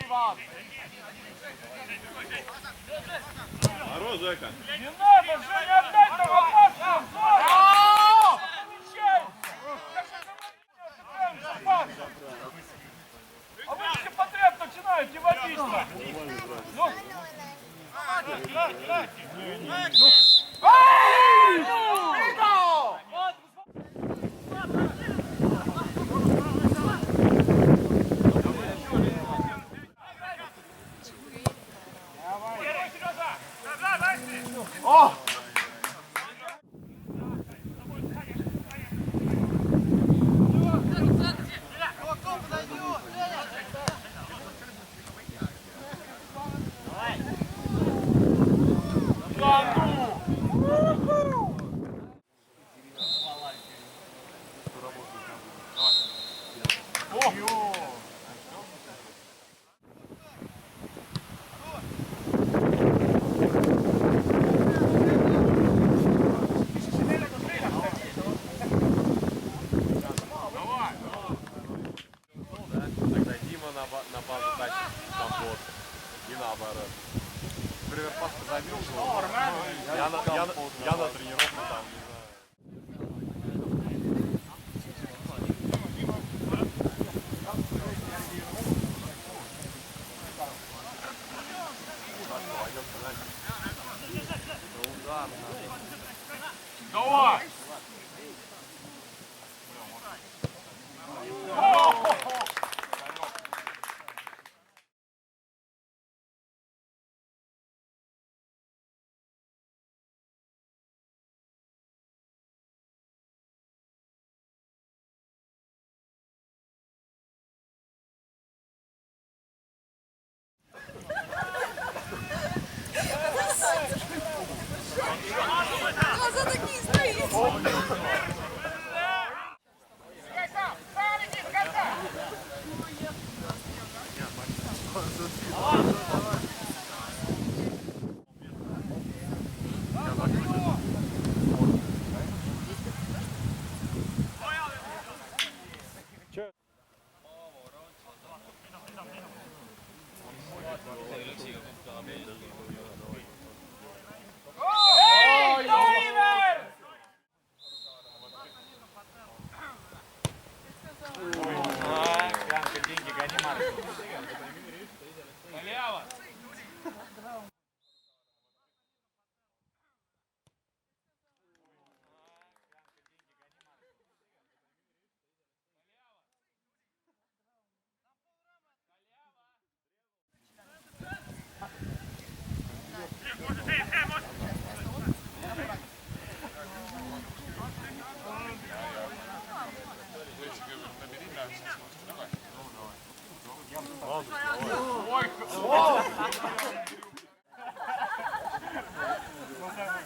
Иван! Здорово, Жека! Не надо, Женя, отдать там опасную! А вы все подряд начинаете водиться! Ну! О! Тогда Дима на базу тащит там вот. И наоборот. Например, Пашка забил, я на тренировку там, не знаю. Давай! Глаза такие стоит. Налево!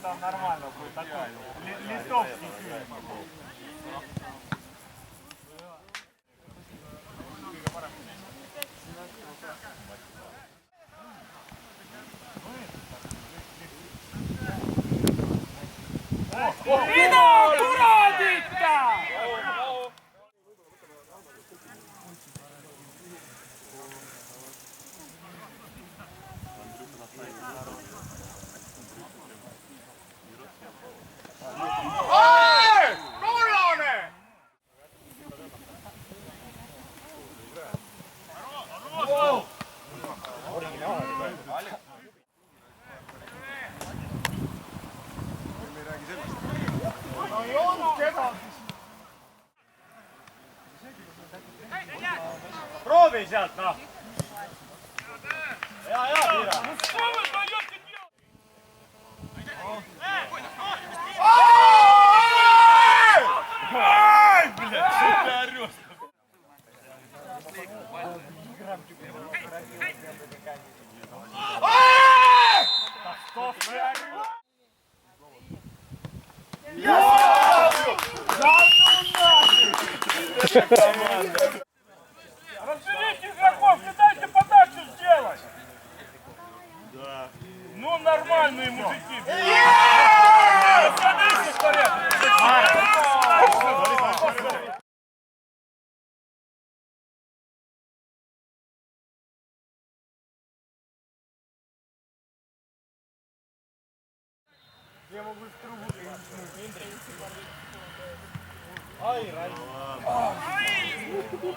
Там нормально будет, такой листовский фильм. Видно, курадita! Пробуй сейчас, на! Ну что вы даете делать? Ай, блядь, что ты орешь? Что ты орешь? Разделите игроков, не дайте подачу сделать! Да. Ну, нормальные мужики. Я могу в трубу перейти.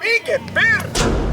Пике, пир!